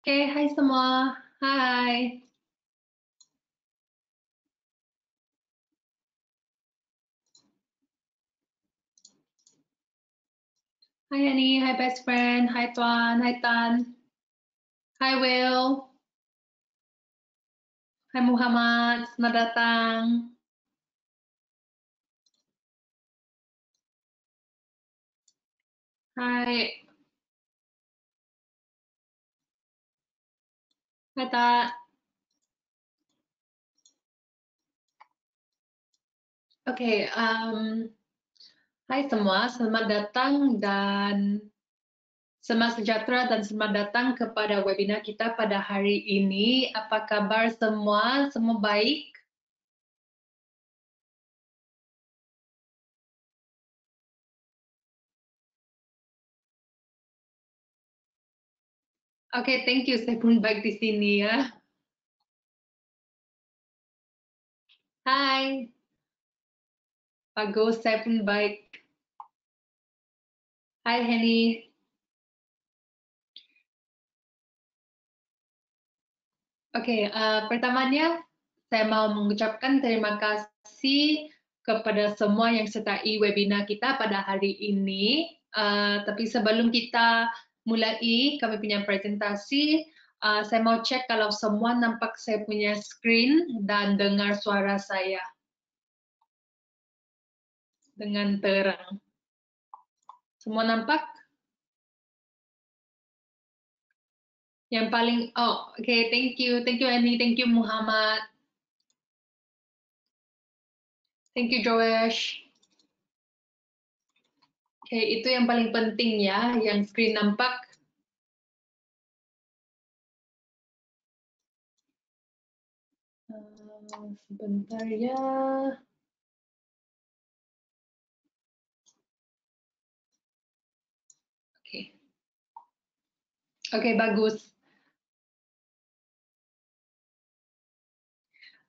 Oke, hai semua. Hai. Hai Annie, hai best friend, hai Tuan, hai Tan, hai Will, hai Muhammad, selamat datang. Hai, hai Tak. Oke, hai semua, selamat datang dan selamat sejahtera dan selamat datang kepada webinar kita pada hari ini. Apa kabar semua? Semua baik? Oke, thank you. Saya pun baik di sini ya. Hai, bagus. Saya pun baik. Hai Henny. Oke, pertamanya saya mau mengucapkan terima kasih kepada semua yang sertai webinar kita pada hari ini. Tapi sebelum kita mulai, kami punya presentasi. Saya mau cek kalau semua nampak saya punya screen dan dengar suara saya dengan terang. Semua nampak? Yang paling, oke, thank you Annie, thank you Muhammad, thank you Joesh. Oke, itu yang paling penting ya, yang screen nampak. Sebentar ya. Oke, Oke, bagus.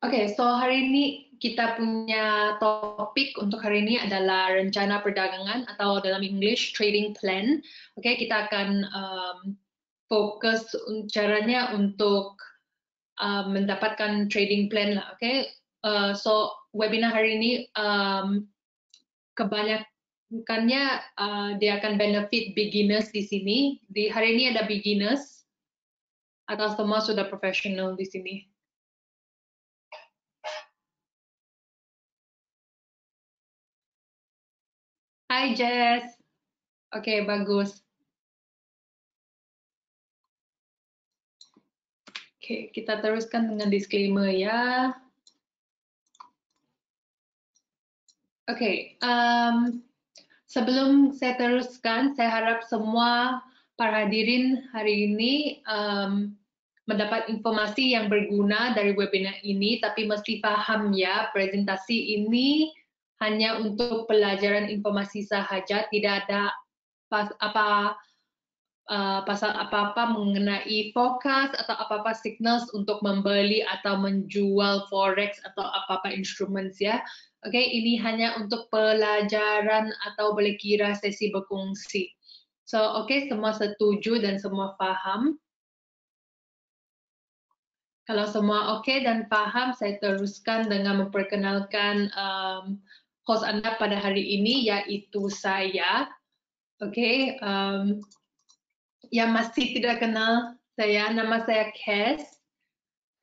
Oke, so hari ini kita punya topik untuk hari ini adalah rencana perdagangan atau dalam English trading plan. Oke, kita akan fokus caranya untuk mendapatkan trading plan lah. Oke, so webinar hari ini kebanyakannya dia akan benefit beginners di sini. Di hari ini ada beginners atau semua sudah profesional di sini. Hai Jess. Oke, bagus. Oke, kita teruskan dengan disclaimer ya. Oke, sebelum saya teruskan, saya harap semua para hadirin hari ini mendapat informasi yang berguna dari webinar ini, tapi mesti paham ya, presentasi ini hanya untuk pelajaran informasi sahaja, tidak ada pasal apa-apa mengenai forecast atau apa-apa signals untuk membeli atau menjual forex atau apa-apa instrumen ya. Oke, ini hanya untuk pelajaran atau boleh kira sesi berkongsi. So, oke, semua setuju dan semua paham. Kalau semua oke dan paham, saya teruskan dengan memperkenalkan host Anda pada hari ini, yaitu saya. Oke, yang masih tidak kenal saya, nama saya Kes.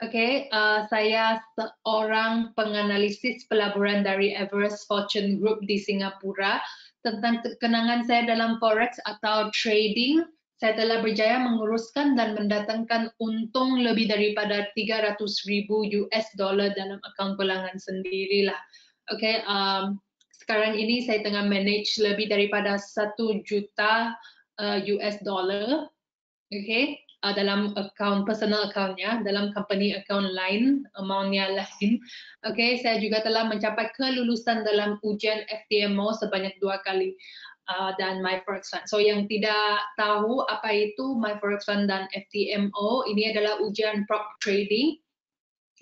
Oke, saya seorang penganalisis pelaburan dari Everest Fortune Group di Singapura. Tentang kenangan saya dalam forex atau trading, saya telah berjaya menguruskan dan mendatangkan untung lebih daripada 300.000 US dollar dalam akaun pulangan sendirilah. Oke, sekarang ini saya tengah manage lebih daripada 1 juta US dollar. Oke, dalam account personal account-nya, dalam company account lain, amount-nya lain. Oke, saya juga telah mencapai kelulusan dalam ujian FTMO sebanyak 2 kali dan MyForex Fund. So yang tidak tahu apa itu MyForex Fund dan FTMO, ini adalah ujian prop trading.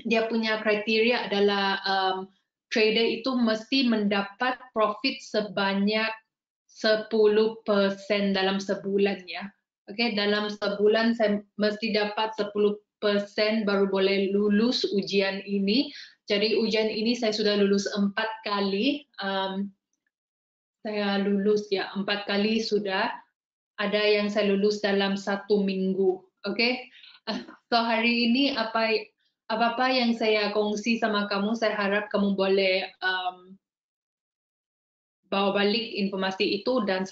Dia punya kriteria adalah trader itu mesti mendapat profit sebanyak 10% dalam sebulan ya. Oke, dalam sebulan saya mesti dapat 10% baru boleh lulus ujian ini. Jadi ujian ini saya sudah lulus 4 kali. Saya lulus ya 4 kali sudah. Ada yang saya lulus dalam 1 minggu. Oke, so hari ini apa yang saya kongsi sama kamu, saya harap kamu boleh bawa balik informasi itu dan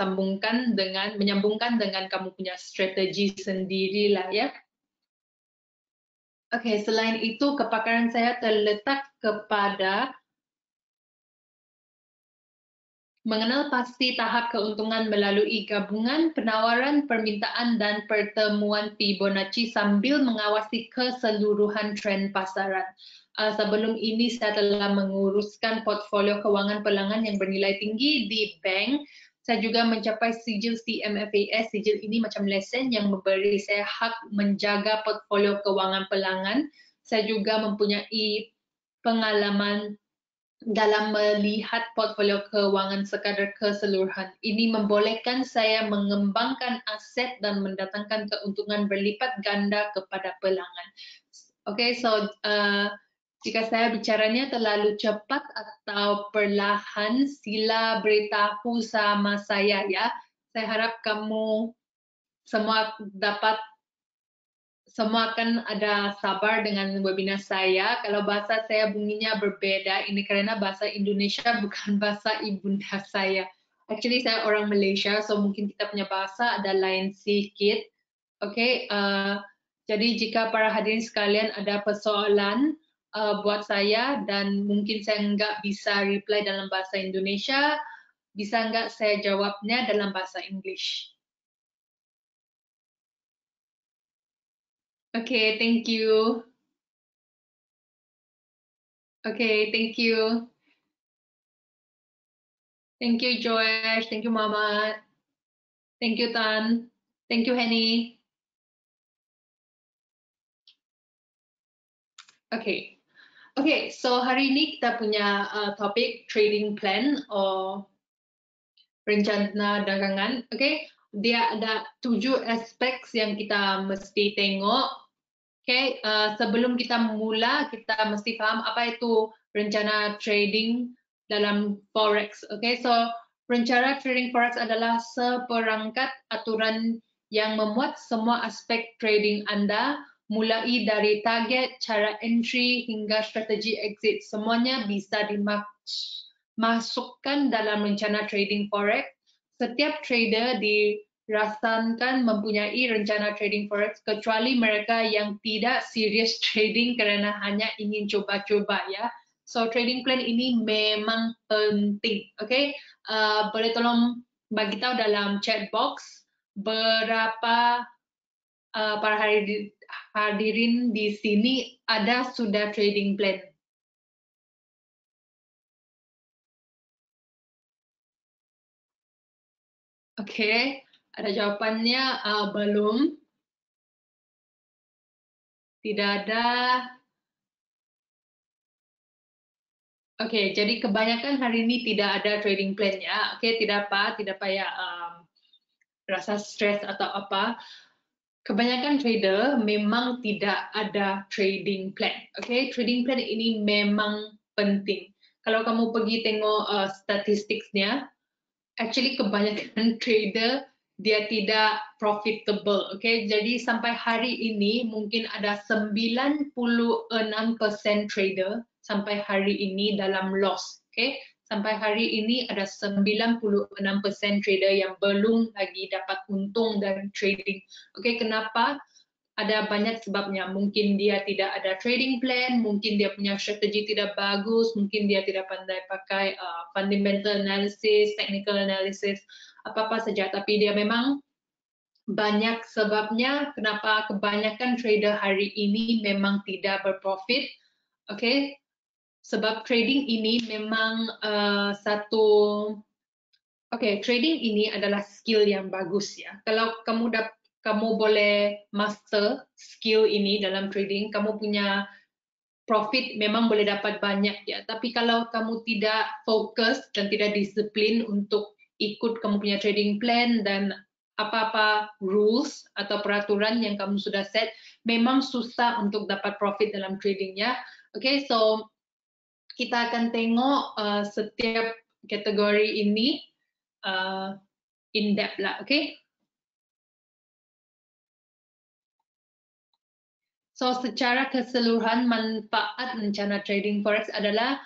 menyambungkan dengan kamu punya strategi sendiri lah ya. Oke, selain itu kepakaran saya terletak kepada mengenal pasti tahap keuntungan melalui gabungan, penawaran, permintaan, dan pertemuan Fibonacci sambil mengawasi keseluruhan tren pasaran. Sebelum ini saya telah menguruskan portfolio keuangan pelanggan yang bernilai tinggi di bank. Saya juga mencapai sijil CMFAS. Sijil ini macam lesen yang memberi saya hak menjaga portfolio keuangan pelanggan. Saya juga mempunyai pengalaman dalam melihat portfolio keuangan sekadar keseluruhan. Ini membolehkan saya mengembangkan aset dan mendatangkan keuntungan berlipat ganda kepada pelanggan. Oke, so jika saya bicaranya terlalu cepat atau perlahan, sila beritahu sama saya ya. Saya harap kamu semua akan ada sabar dengan webinar saya. Kalau bahasa saya bunyinya berbeda, ini karena bahasa Indonesia bukan bahasa ibunda saya. Actually saya orang Malaysia, so mungkin kita punya bahasa ada lain sedikit. Oke, jadi jika para hadirin sekalian ada persoalan buat saya dan mungkin saya nggak bisa reply dalam bahasa Indonesia, bisa nggak saya jawabnya dalam bahasa English? Okay, thank you. Okay, thank you. Thank you, Joash. Thank you, Mama. Thank you, Tan. Thank you, Henny. Okay. Okay, so hari ini kita punya topik trading plan atau rencana dagangan. Okay, dia ada 7 aspek yang kita mesti tengok. Okay, sebelum kita mula, kita mesti paham apa itu rencana trading dalam forex. Okay, so rencana trading forex adalah seperangkat aturan yang memuat semua aspek trading Anda, mulai dari target, cara entry, hingga strategi exit. Semuanya bisa dimasukkan dalam rencana trading forex. Setiap trader dirasakan mempunyai rencana trading forex kecuali mereka yang tidak serius trading karena hanya ingin coba-coba ya. So trading plan ini memang penting, okay? Boleh tolong bagi tahu dalam chat box berapa para hadirin di sini ada sudah trading plan. Oke, ada jawabannya belum. Tidak ada. Oke, jadi kebanyakan hari ini tidak ada trading plan ya. Oke, tidak payah rasa stres atau apa. Kebanyakan trader memang tidak ada trading plan. Oke, trading plan ini memang penting. Kalau kamu pergi tengok statistiknya, actually kebanyakan trader dia tidak profitable. Oke, jadi sampai hari ini mungkin ada 96% trader sampai hari ini dalam loss. Oke, sampai hari ini ada 96% trader yang belum lagi dapat untung dari trading. Oke, kenapa? Ada banyak sebabnya. Mungkin dia tidak ada trading plan, mungkin dia punya strategi tidak bagus, mungkin dia tidak pandai pakai fundamental analysis, technical analysis, apa-apa saja. Tapi dia memang banyak sebabnya kenapa kebanyakan trader hari ini memang tidak berprofit. Oke, sebab trading ini memang trading ini adalah skill yang bagus ya. Kalau kamu boleh master skill ini dalam trading, kamu punya profit memang boleh dapat banyak ya. Tapi kalau kamu tidak fokus dan tidak disiplin untuk ikut kamu punya trading plan dan apa-apa rules atau peraturan yang kamu sudah set, memang susah untuk dapat profit dalam tradingnya. Okay, so kita akan tengok setiap kategori ini in depth lah, okay? So secara keseluruhan manfaat rencana trading forex adalah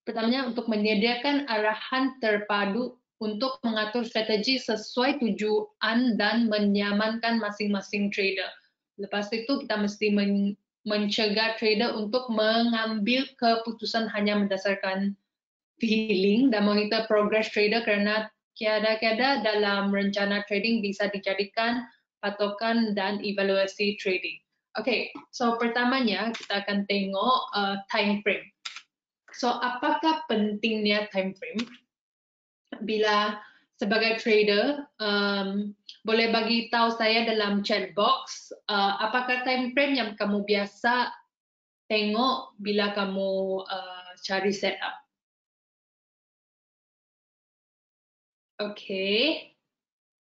pertamanya untuk menyediakan arahan terpadu untuk mengatur strategi sesuai tujuan dan menyamankan masing-masing trader. Lepas itu kita mesti mencegah trader untuk mengambil keputusan hanya berdasarkan feeling dan monitor progress trader karena kadang-kadang dalam rencana trading bisa dijadikan patokan dan evaluasi trading. Okay, so pertamanya kita akan tengok time frame. So, apakah pentingnya time frame? Bila sebagai trader, boleh bagi tahu saya dalam chat box, apakah time frame yang kamu biasa tengok bila kamu cari setup? Okay,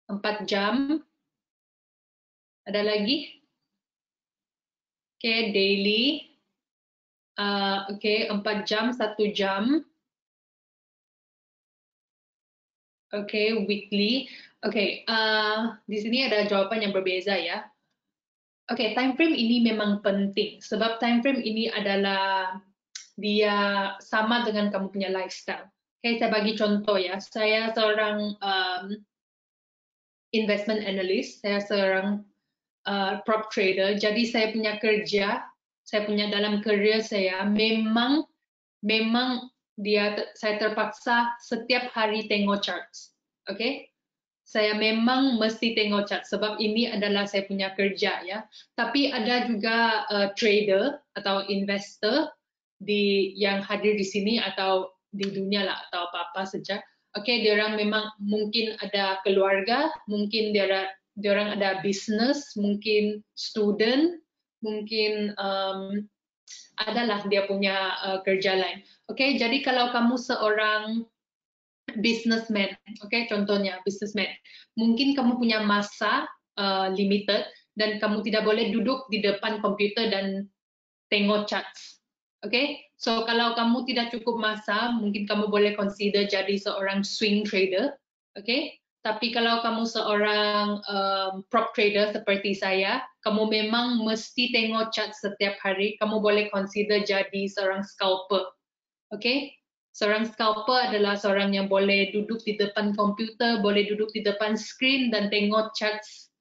4 jam. Ada lagi? Okay, daily. Okay, 4 jam, 1 jam. Okay, weekly. Okay, di sini ada jawaban yang berbeza ya. Okay, time frame ini memang penting sebab time frame ini adalah dia sama dengan kamu punya lifestyle. Okay, saya bagi contoh ya. Saya seorang investment analyst, saya seorang prop trader. Jadi saya punya kerja, saya punya dalam career saya memang saya terpaksa setiap hari tengok charts. Okay? Saya memang mesti tengok chart sebab ini adalah saya punya kerja ya. Tapi ada juga trader atau investor yang hadir di sini atau di dunia lah atau apa-apa saja. Oke, diorang memang mungkin ada keluarga, mungkin diorang ada bisnes, mungkin student, mungkin adalah dia punya kerja lain. Oke, jadi kalau kamu seorang businessman, okay, contohnya businessman, mungkin kamu punya masa limited dan kamu tidak boleh duduk di depan komputer dan tengok charts, okay? So kalau kamu tidak cukup masa, mungkin kamu boleh consider jadi seorang swing trader, okay? Tapi kalau kamu seorang prop trader seperti saya, kamu memang mesti tengok chart setiap hari. Kamu boleh consider jadi seorang scalper, okay? Seorang scalper adalah seorang yang boleh duduk di depan komputer, boleh duduk di depan screen dan tengok charts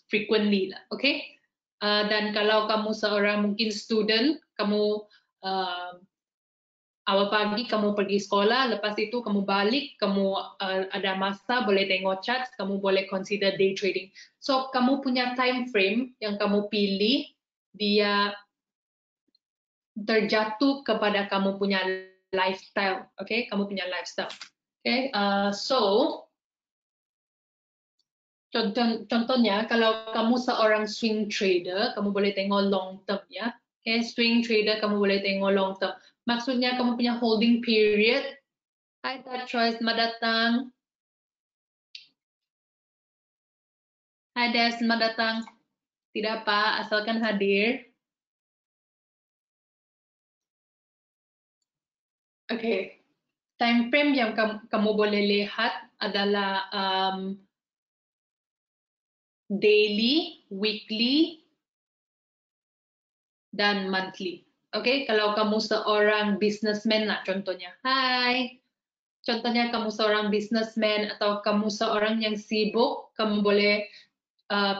frequently lah, okay? Dan kalau kamu seorang mungkin student, kamu awal pagi kamu pergi sekolah, lepas itu kamu balik, kamu ada masa boleh tengok charts, kamu boleh consider day trading. So kamu punya time frame yang kamu pilih, dia terjatuh kepada kamu punya lifestyle, okay? Kamu punya lifestyle, okay? So contohnya kalau kamu seorang swing trader, kamu boleh tengok long term ya, okay? Swing trader kamu boleh tengok long term. Maksudnya kamu punya holding period. Hai Troy, selamat datang. Hai Des, selamat datang. Tidak apa, asalkan hadir. Okay, time frame yang kamu boleh lihat adalah daily, weekly, dan monthly. Okay, kalau kamu seorang businessman lah contohnya. Hai, contohnya kamu seorang businessman atau kamu seorang yang sibuk, kamu boleh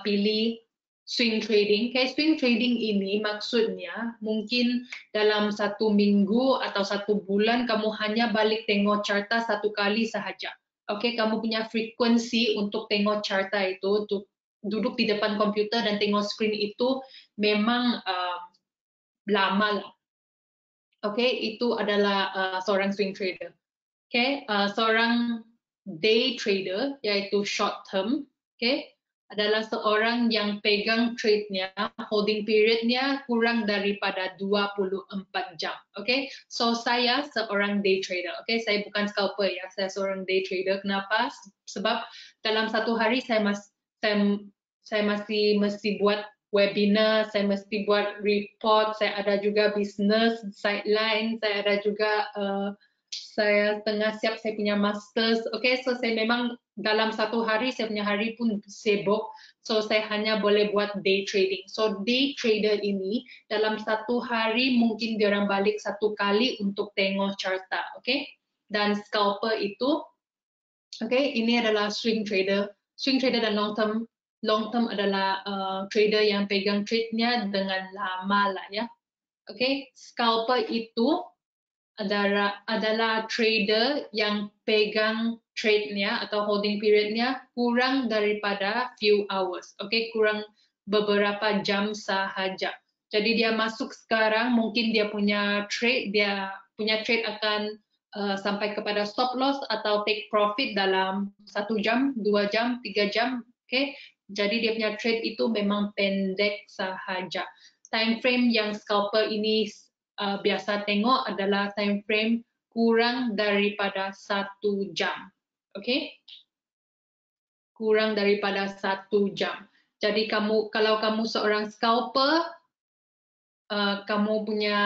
pilih swing trading. Kayak swing trading ini maksudnya mungkin dalam 1 minggu atau 1 bulan kamu hanya balik tengok charta 1 kali sahaja. Oke, kamu punya frekuensi untuk tengok charta itu, untuk duduk di depan komputer dan tengok screen itu memang lama lah. Oke, itu adalah seorang swing trader. Oke, seorang day trader yaitu short term. Oke, adalah seorang yang pegang trade-nya, holding period-nya kurang daripada 24 jam. Okay, so saya seorang day trader. Okay, saya bukan scalper ya, saya seorang day trader. Kenapa? Sebab dalam satu hari saya masih mesti buat webinar, saya mesti buat report, saya ada juga business sideline, saya ada juga saya tengah siap saya punya masters. Okay, so saya memang dalam satu hari, saya punya hari pun sibuk. So saya hanya boleh buat day trading. So day trader ini dalam satu hari mungkin dia orang balik satu kali untuk tengok charta. Okay, dan scalper itu, okay, ini adalah swing trader. Swing trader dan long term. Long term adalah trader yang pegang trade-nya dengan lama lah ya. Okay, scalper itu adalah trader yang pegang trade-nya atau holding period-nya kurang daripada few hours. Okay, kurang beberapa jam sahaja. Jadi dia masuk sekarang, mungkin dia punya trade akan sampai kepada stop loss atau take profit dalam 1 jam, 2 jam, 3 jam. Okay, jadi dia punya trade itu memang pendek sahaja. Time frame yang scalper ini biasa tengok adalah time frame kurang daripada 1 jam. Okay? Kurang daripada 1 jam. Jadi kalau kamu seorang scalper, kamu punya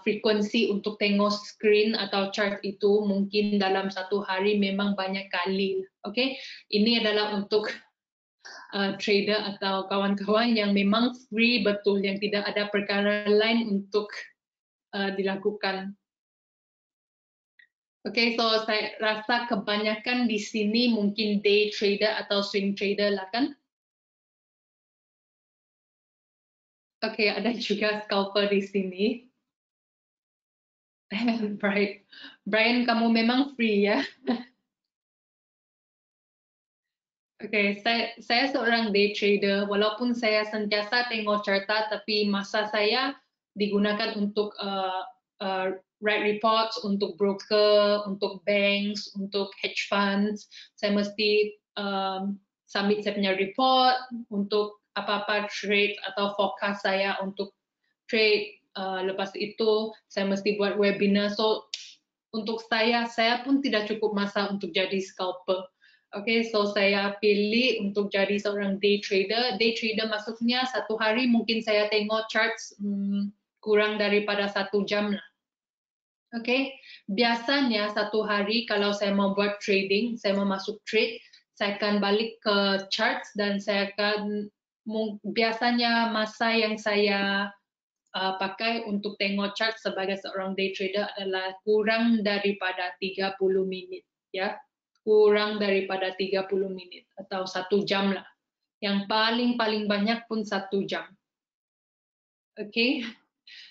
frekuensi untuk tengok screen atau chart itu mungkin dalam satu hari memang banyak kali. Okay? Ini adalah untuk trader atau kawan-kawan yang memang free betul, yang tidak ada perkara lain untuk dilakukan. Oke, so saya rasa kebanyakan di sini mungkin day trader atau swing trader lah kan? Oke, ada juga scalper di sini. Brian, kamu memang free ya? Oke, saya seorang day trader. Walaupun saya sentiasa tengok charta, tapi masa saya digunakan untuk write reports, untuk broker, untuk banks, untuk hedge funds. Saya mesti submit saya punya report untuk apa-apa trade atau forecast saya untuk trade. Lepas itu saya mesti buat webinar. So untuk saya pun tidak cukup masa untuk jadi scalper. Oke, so saya pilih untuk jadi seorang day trader. Day trader maksudnya satu hari mungkin saya tengok charts kurang daripada 1 jam lah. Oke, biasanya satu hari kalau saya mau buat trading, saya mau masuk trade, saya akan balik ke charts dan saya akan biasanya masa yang saya pakai untuk tengok chart sebagai seorang day trader adalah kurang daripada 30 menit ya. Kurang daripada 30 menit atau 1 jam lah. Yang paling banyak pun 1 jam. Oke.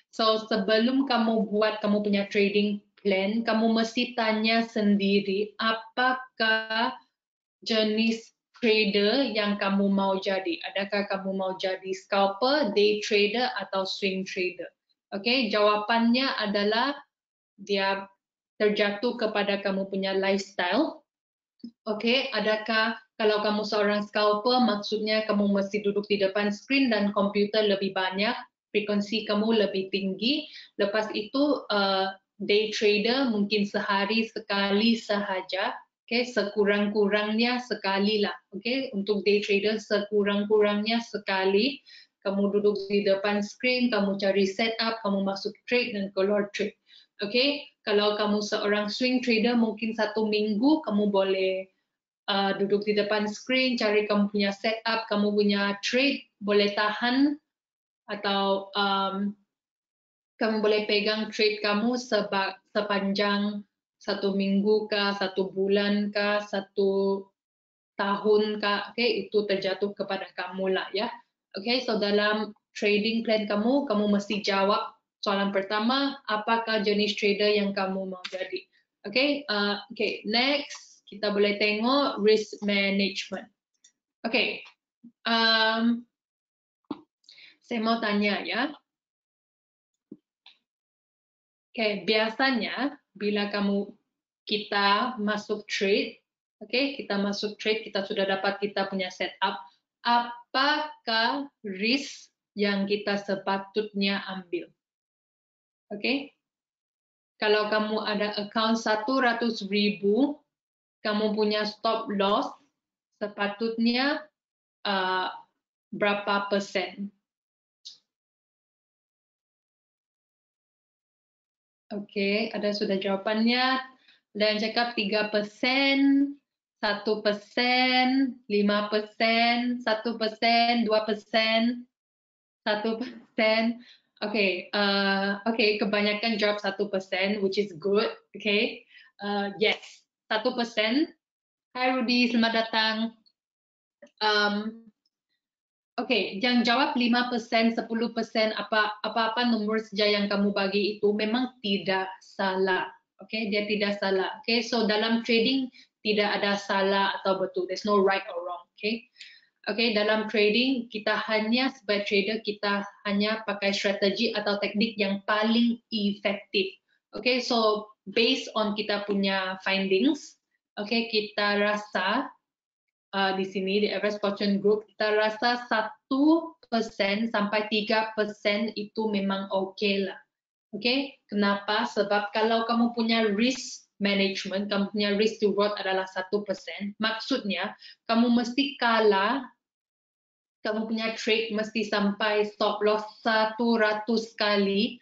So sebelum kamu buat kamu punya trading plan, kamu mesti tanya sendiri apakah jenis trader yang kamu mau jadi. Adakah kamu mau jadi scalper, day trader, atau swing trader? Oke, jawabannya adalah dia terjatuh kepada kamu punya lifestyle. Oke, adakah kalau kamu seorang scalper, maksudnya kamu mesti duduk di depan screen dan komputer lebih banyak, frekuensi kamu lebih tinggi. Lepas itu day trader mungkin sehari sekali sahaja. Oke, sekurang-kurangnya sekali lah. Oke, untuk day trader sekurang-kurangnya sekali. Kamu duduk di depan screen, kamu cari setup, kamu masuk trade dan keluar trade. Oke, kalau kamu seorang swing trader mungkin 1 minggu kamu boleh duduk di depan screen, cari kamu punya setup, kamu punya trade, boleh tahan atau kamu boleh pegang trade kamu sepanjang 1 minggu kah, 1 bulan kah, 1 tahun kah, oke, itu terjatuh kepada kamu lah ya. Oke, so dalam trading plan kamu mesti jawab soalan pertama, apakah jenis trader yang kamu mau jadi? Oke, next kita boleh tengok risk management. Oke, saya mau tanya ya. Oke, biasanya bila kita masuk trade, kita masuk trade, kita sudah dapat kita punya setup. apakah risk yang kita sepatutnya ambil. Oke? Kalau kamu ada account 100.000, kamu punya stop loss, sepatutnya berapa persen? Oke, ada sudah jawabannya. Dan cakap 3%, 1%, 5%, 1%, 2%, 1%. Oke, kebanyakan jawab 1%, which is good. Oke, yes, 1%. Hai Rudy, selamat datang. Oke, yang jawab 5%, 10%, apa-apa nomor saja yang kamu bagi itu memang tidak salah. Oke, dia tidak salah. Oke, so dalam trading tidak ada salah atau betul. There's no right or wrong. Oke, dalam trading kita hanya sebagai trader kita hanya pakai strategi atau teknik yang paling efektif. Oke, so based on kita punya findings, oke, kita rasa di sini di Average Fortune Group kita rasa 1% sampai 3% itu memang oke lah. Oke, kenapa? Sebab kalau kamu punya risk management, kamu punya risk to reward adalah 1%, maksudnya kamu mesti kalah, kamu punya trade mesti sampai stop loss 100 kali,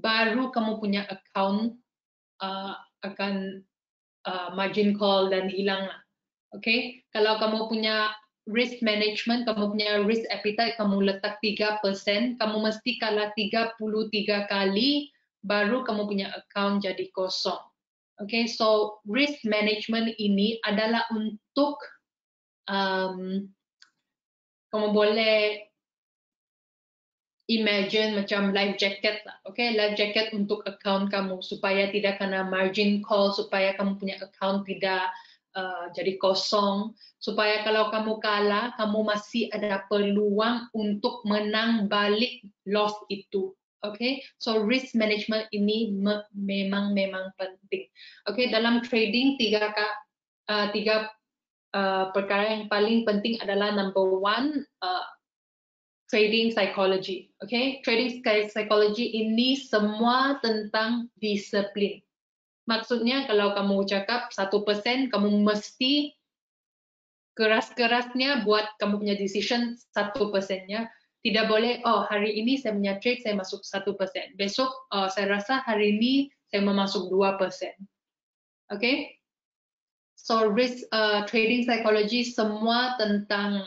baru kamu punya account akan margin call dan hilang lah. Oke, kalau kamu punya risk management, kamu punya risk appetite, kamu letak 3%, kamu mesti kalah 33 kali, baru kamu punya account jadi kosong. Oke, so risk management ini adalah untuk kamu boleh imagine macam life jacket lah. Oke, life jacket untuk account kamu supaya tidak kena margin call, supaya kamu punya account tidak jadi kosong, supaya kalau kamu kalah, kamu masih ada peluang untuk menang balik loss itu. Oke, so risk management ini memang penting. Oke, dalam trading tiga perkara yang paling penting adalah number one, trading psychology. Oke, trading psychology ini semua tentang disiplin. Maksudnya kalau kamu cakap 1%, kamu mesti keras-kerasnya buat kamu punya decision 1%-nya. Tidak boleh, oh hari ini saya punya trade, saya masuk 1%. Besok, saya rasa hari ini saya mau masuk 2%. Oke? So, risk trading psychology semua tentang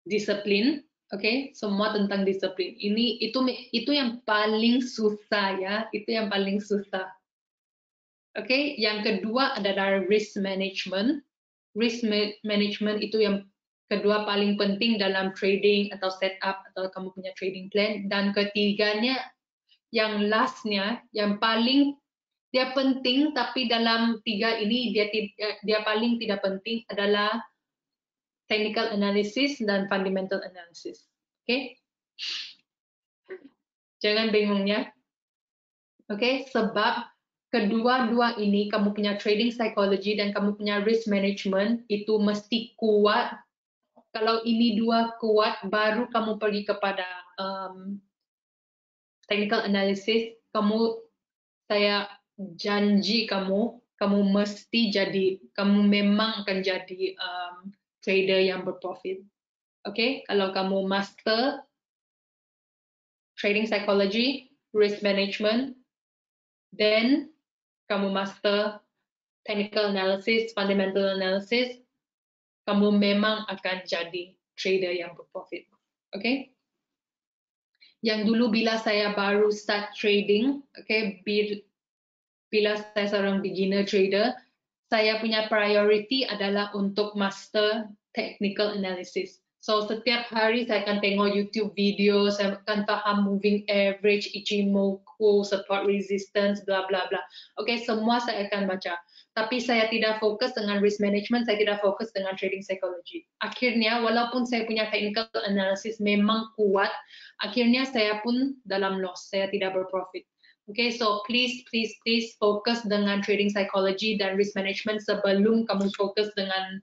disiplin. Oke, semua tentang disiplin. Itu yang paling susah ya, itu yang paling susah. Oke, yang kedua adalah risk management. Risk management itu yang kedua paling penting dalam trading atau setup atau kamu punya trading plan. Dan ketiganya, yang lastnya, yang paling dia penting tapi dalam tiga ini dia paling tidak penting adalah technical analysis dan fundamental analysis. Oke, jangan bingung ya. Oke, sebab kedua-dua ini kamu punya trading psychology dan kamu punya risk management itu mesti kuat. Kalau ini dua kuat, baru kamu pergi kepada technical analysis. Saya janji kamu memang akan jadi trader yang berprofit. Oke, kalau kamu master trading psychology, risk management, then kamu master technical analysis, fundamental analysis, kamu memang akan jadi trader yang berprofit. Oke? Yang dulu bila saya baru start trading, oke, bila saya seorang beginner trader, saya punya priority adalah untuk master technical analysis. So setiap hari saya akan tengok YouTube video, saya akan paham moving average, Ichimoku, support resistance, bla bla bla. Oke, semua saya akan baca. Tapi saya tidak fokus dengan risk management, saya tidak fokus dengan trading psychology. Akhirnya, walaupun saya punya technical analysis memang kuat, akhirnya saya pun dalam loss, saya tidak berprofit. Oke, so please fokus dengan trading psychology dan risk management sebelum kamu fokus dengan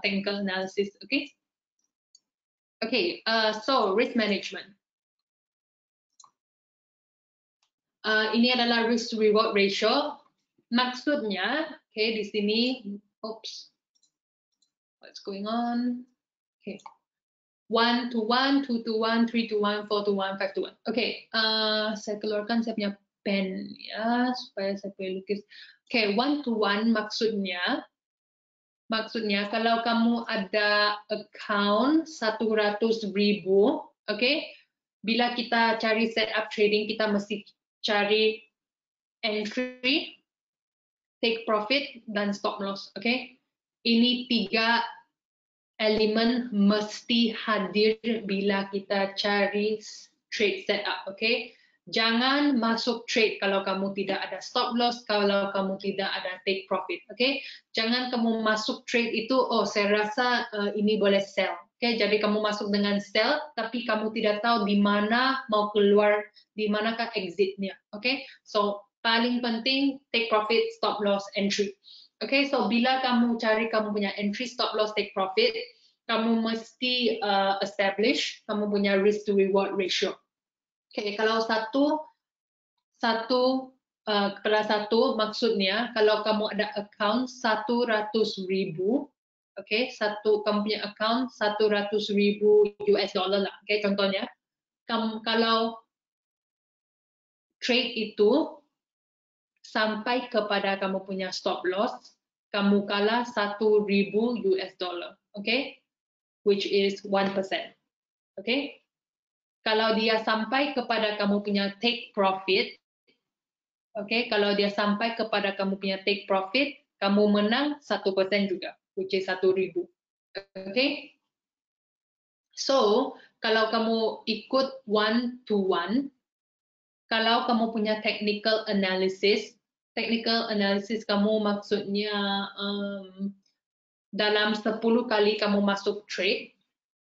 technical analysis. Okay, so risk management. Ini adalah risk to reward ratio. Maksudnya, okay, di sini, oops, what's going on? Okay, 1 to 1, 2 to 1, 3 to 1, 4 to 1, 5 to 1. Okay, saya keluarkan saya punya pen ya supaya saya boleh lukis. Okay, 1 to 1 maksudnya kalau kamu ada account 100.000, okay, bila kita cari setup trading kita mesti cari entry, take profit, dan stop loss. Okay, ini 3 elemen mesti hadir bila kita cari trade setup. Okay, jangan masuk trade kalau kamu tidak ada stop loss, kalau kamu tidak ada take profit. Okay, jangan kamu masuk trade itu, oh saya rasa ini boleh sell. Okay, jadi kamu masuk dengan sell tapi kamu tidak tahu di mana mau keluar, di manakah exitnya. Okay, so paling penting take profit, stop loss, entry. Okay, so bila kamu cari kamu punya entry, stop loss, take profit, kamu mesti establish kamu punya risk to reward ratio. Okay, kalau kepada satu maksudnya kalau kamu ada account 100.000, okay, kamu punya account 100.000 US dollar lah, okay, contohnya, kalau trade itu sampai kepada kamu punya stop loss, kamu kalah 1.000 US dollar, okay, which is 1%, okay. Kalau dia sampai kepada kamu punya take profit, okay, kalau dia sampai kepada kamu punya take profit, kamu menang 1% juga, which is 1.000, okay. So kalau kamu ikut 1 to 1, kalau kamu punya technical analysis kamu maksudnya dalam 10 kali kamu masuk trade,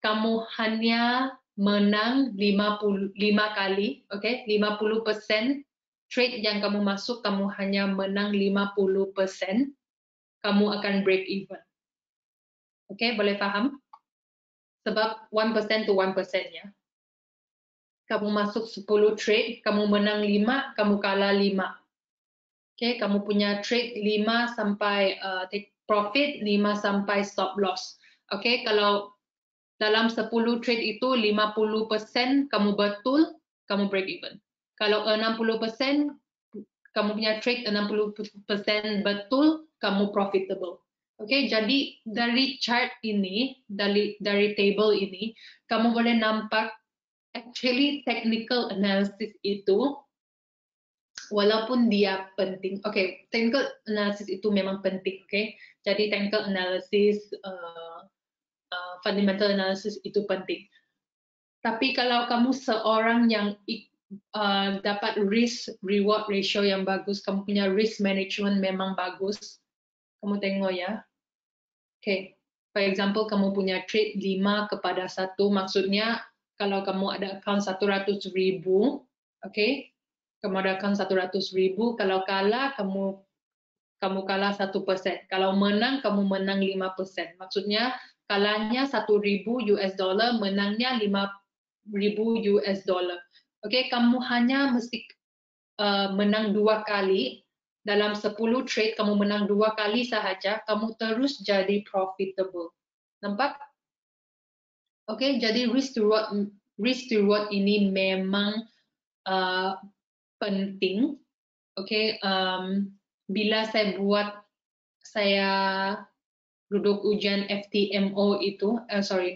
kamu hanya menang 55 kali, okay? 50% trade yang kamu masuk, kamu hanya menang 50%, kamu akan break even. Okay, boleh paham? Sebab 1% to 1% ya. Kamu masuk 10 trade, kamu menang 5, kamu kalah 5. Okay, kamu punya trade 5 sampai take profit, 5 sampai stop loss. Okay, kalau dalam 10 trade itu 50% kamu betul, kamu break even. Kalau 60% kamu punya trade 60% betul, kamu profitable. Okay, jadi dari chart ini, dari table ini, kamu boleh nampak actually technical analysis itu walaupun dia penting, okay, technical analysis itu memang penting, okay. Jadi technical analysis, fundamental analysis itu penting. Tapi kalau kamu seorang yang dapat risk reward ratio yang bagus, kamu punya risk management memang bagus, kamu tengok ya. Okay, for example kamu punya trade 5 kepada 1, maksudnya kalau kamu ada account 100.000, okay, kamu ada account 100.000, kalau kalah kamu kalah 1%, kalau menang kamu menang 5%, maksudnya kalahnya 1.000 US dollar, menangnya 5.000 US dollar. Okay, kamu hanya mesti menang 2 kali. Dalam 10 trade kamu menang 2 kali sahaja, kamu terus jadi profitable. Nampak? Okay, jadi risk to reward ini memang penting. Okay, bila saya duduk ujian FTMO itu,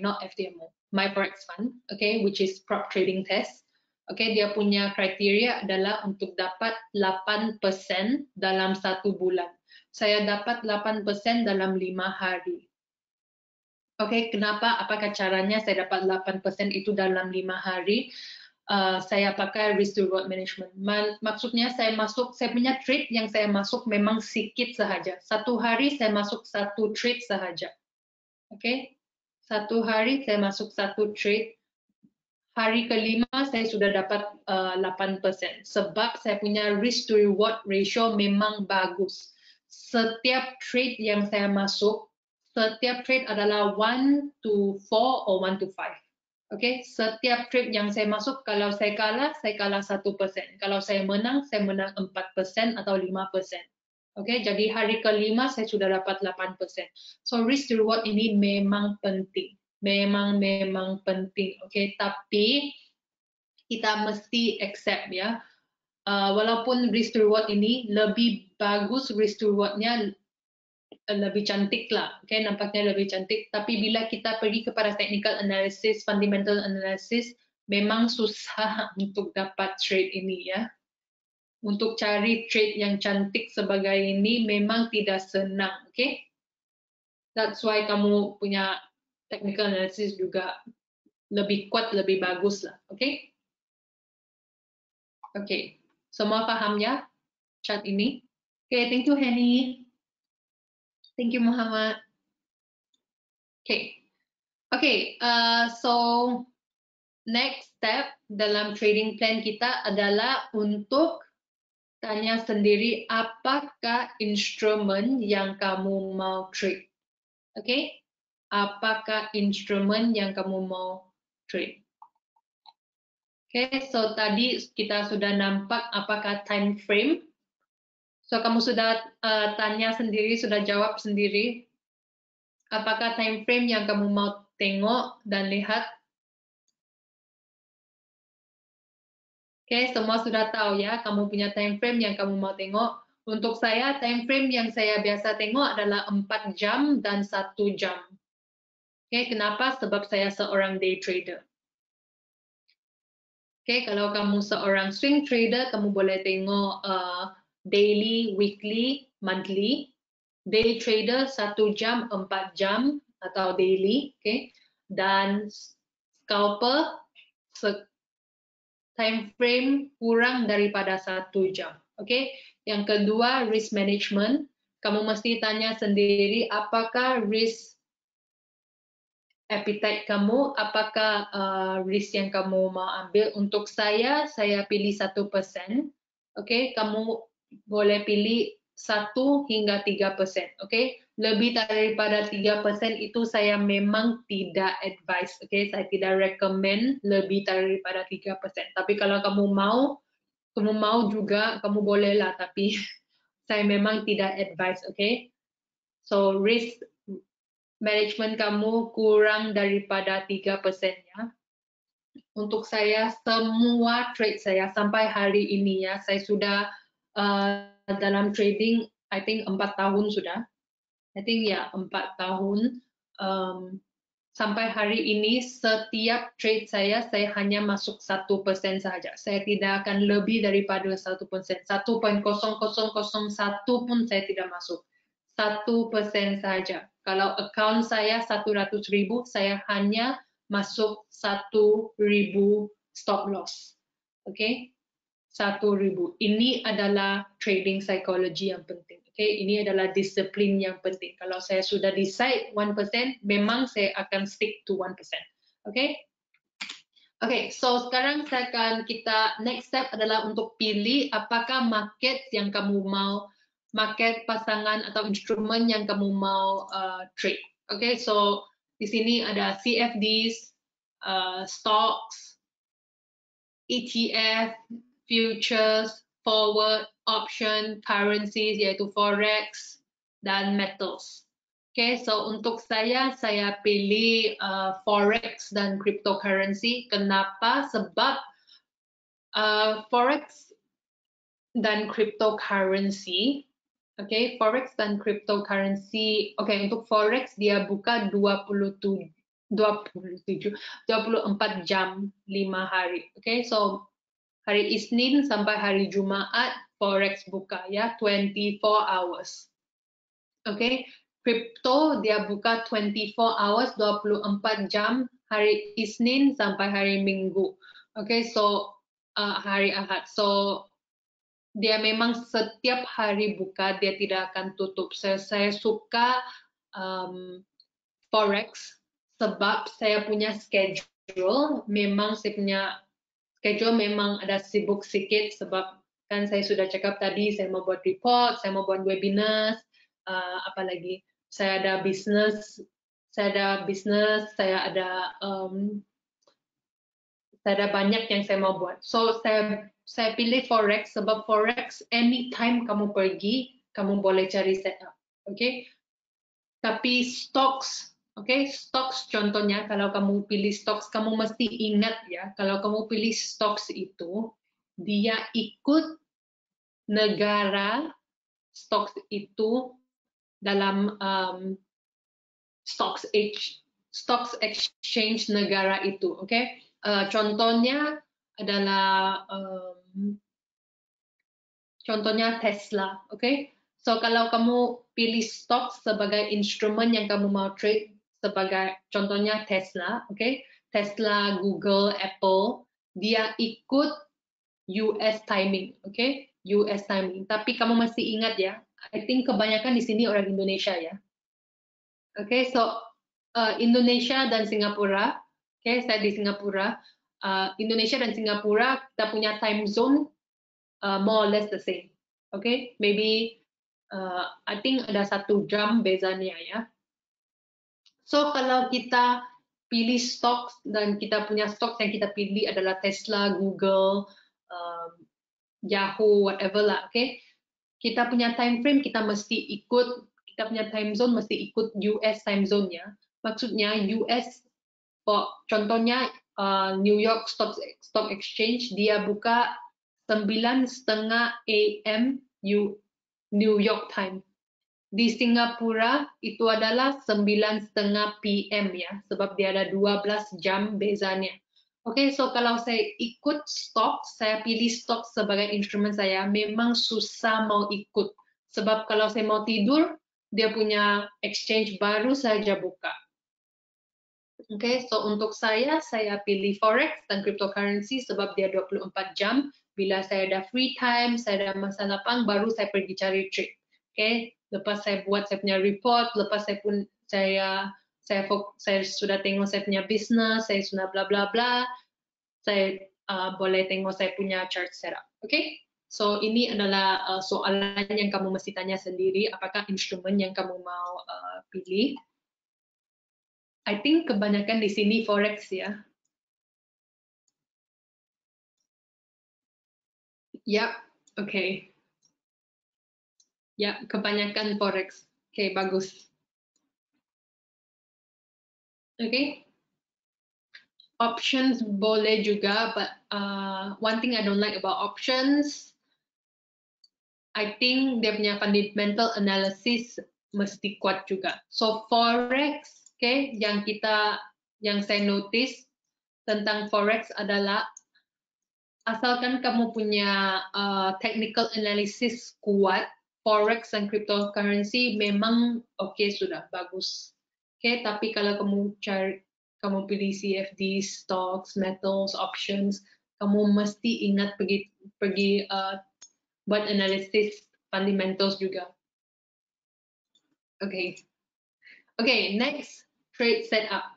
not FTMO, My Forex Fund, okay, which is prop trading test. Okay, dia punya kriteria adalah untuk dapat 8% dalam 1 bulan. Saya dapat 8% dalam 5 hari. Okay, kenapa? Apakah caranya saya dapat 8% itu dalam 5 hari? Saya pakai risk to reward management. Maksudnya saya punya trade yang saya masuk memang sedikit sahaja. 1 hari saya masuk 1 trade sahaja. Okay, 1 hari saya masuk 1 trade. Hari kelima saya sudah dapat 8%. Sebab saya punya risk to reward ratio memang bagus. Setiap trade yang saya masuk, setiap trade adalah 1 to 4 or 1 to 5. Okay, setiap trade yang saya masuk, kalau saya kalah 1%. Kalau saya menang 4% atau 5%. Okay, jadi hari kelima saya sudah dapat 8%. So risk to reward ini memang penting. Memang penting. Okay, tapi kita mesti accept ya. Walaupun risk to reward ini lebih bagus, risk to rewardnya lebih cantik lah, okay? Nampaknya lebih cantik. Tapi bila kita pergi kepada technical analysis, fundamental analysis, memang susah untuk dapat trade ini ya. Untuk cari trade yang cantik sebagai ini memang tidak senang, okay? That's why kamu punya technical analysis juga lebih kuat, lebih bagus lah, okay? Okay, semua paham ya chart ini? Okay, thank you Henny. Thank you Muhammad. Okay, so next step dalam trading plan kita adalah untuk tanya sendiri apakah instrumen yang kamu mau trade. Okay? Apakah instrumen yang kamu mau trade? Okay, so tadi kita sudah nampak apakah time frame. So kamu sudah tanya sendiri, sudah jawab sendiri. Apakah time frame yang kamu mau tengok dan lihat? Oke, semua sudah tahu ya, kamu punya time frame yang kamu mau tengok. Untuk saya, time frame yang saya biasa tengok adalah 4 jam dan 1 jam. Oke, kenapa? Sebab saya seorang day trader. Oke, kalau kamu seorang swing trader, kamu boleh tengok daily, weekly, monthly. Day trader 1 jam, 4 jam atau daily. Oke, dan scalper time frame kurang daripada 1 jam. Oke, yang kedua risk management. Kamu mesti tanya sendiri apakah risk appetite kamu, apakah risk yang kamu mau ambil. Untuk saya pilih 1%. Oke, kamu boleh pilih 1 hingga 3%. Oke, lebih daripada 3% itu saya memang tidak advise. Oke, saya tidak recommend lebih daripada 3%. Tapi kalau kamu mau juga, kamu bolehlah. Tapi saya memang tidak advise. Oke, so risk management kamu kurang daripada 3% ya. Untuk saya, semua trade saya sampai hari ini ya, saya sudah dalam trading, I think 4 tahun sudah. I think ya 4 tahun. Sampai hari ini, setiap trade saya hanya masuk 1% saja. Saya tidak akan lebih daripada 1%. 1.0001 pun saya tidak masuk. 1% saja. Kalau account saya 100.000, saya hanya masuk 1.000 stop loss. Oke? 1.000. Ini adalah trading psychology yang penting. Okay, ini adalah disiplin yang penting. Kalau saya sudah decide 1%, memang saya akan stick to 1%. Okay? Okay, so sekarang kita next step adalah untuk pilih apakah market yang kamu mau, market pasangan atau instrumen yang kamu mau trade. Okay, so di sini ada CFDs, stocks, ETF, futures, forward, option, currencies yaitu forex dan metals. Oke, so untuk saya pilih forex dan cryptocurrency. Kenapa? Sebab forex dan cryptocurrency, forex dan cryptocurrency. Untuk forex dia buka 24 jam 5 hari. So hari Isnin sampai hari Jumaat forex buka ya 24 hours. Crypto dia buka 24 hours 24 jam hari Isnin sampai hari Minggu. So hari Ahad. So dia memang setiap hari buka, dia tidak akan tutup. Saya suka forex sebab saya punya schedule. Memang saya punya schedule memang ada sibuk sedikit sebab kan saya sudah cakap tadi saya mau buat report, saya mau buat webinar, apalagi. saya ada bisnes, saya ada banyak yang saya mau buat. So saya pilih forex sebab forex anytime kamu pergi, kamu boleh cari setup, okay? Tapi stocks, okay? Stocks contohnya kalau kamu pilih stocks, kamu mesti ingat ya, kalau kamu pilih stocks itu dia ikut negara stocks itu dalam stocks exchange negara itu, okay? Contohnya adalah contohnya Tesla, okay? So kalau kamu pilih stock sebagai instrumen yang kamu mau trade, sebagai contohnya Tesla, okay? Tesla, Google, Apple, dia ikut US timing, okay? US timing. Tapi kamu mesti ingat ya, I think kebanyakan di sini orang Indonesia ya. Okay, so Indonesia dan Singapura, okay, saya di Singapura. Indonesia dan Singapura kita punya time zone more or less the same. Okay, maybe I think ada 1 jam bezanya ya. So kalau kita pilih stok dan kita punya stok yang kita pilih adalah Tesla, Google, Yahoo, whatever lah, okay? Kita punya time frame kita mesti ikut, kita punya time zone mesti ikut US time zone-nya. Maksudnya US, contohnya New York Stock Exchange dia buka 9:30 AM New York time. Di Singapura itu adalah 9:30 PM ya, sebab dia ada 12 jam bezanya. Oke, so kalau saya ikut stok, saya pilih stok sebagai instrumen saya, memang susah mau ikut. Sebab kalau saya mau tidur, dia punya exchange baru saja buka. Oke, so untuk saya pilih forex dan cryptocurrency sebab dia 24 jam. Bila saya ada free time, saya ada masa lapang, baru saya pergi cari trade. Oke, lepas saya buat saya punya report, lepas saya sudah tengok saya punya business, saya sudah bla bla bla, saya boleh tengok saya punya chart setup. Oke, so ini adalah soalan yang kamu mesti tanya sendiri, apakah instrumen yang kamu mau pilih. I think kebanyakan di sini forex ya. Ya, oke. Ya, kebanyakan forex. Oke, bagus. Oke. Options boleh juga, but one thing I don't like about options, I think dia punya fundamental analysis mesti kuat juga. So forex, okay, yang saya notice tentang forex adalah asalkan kamu punya technical analysis kuat, forex dan cryptocurrency memang oke, sudah bagus. Oke, tapi kalau kamu pilih CFD, stocks, metals, options, kamu mesti ingat pergi buat analisis fundamentals juga. Oke. Oke, next, trade setup.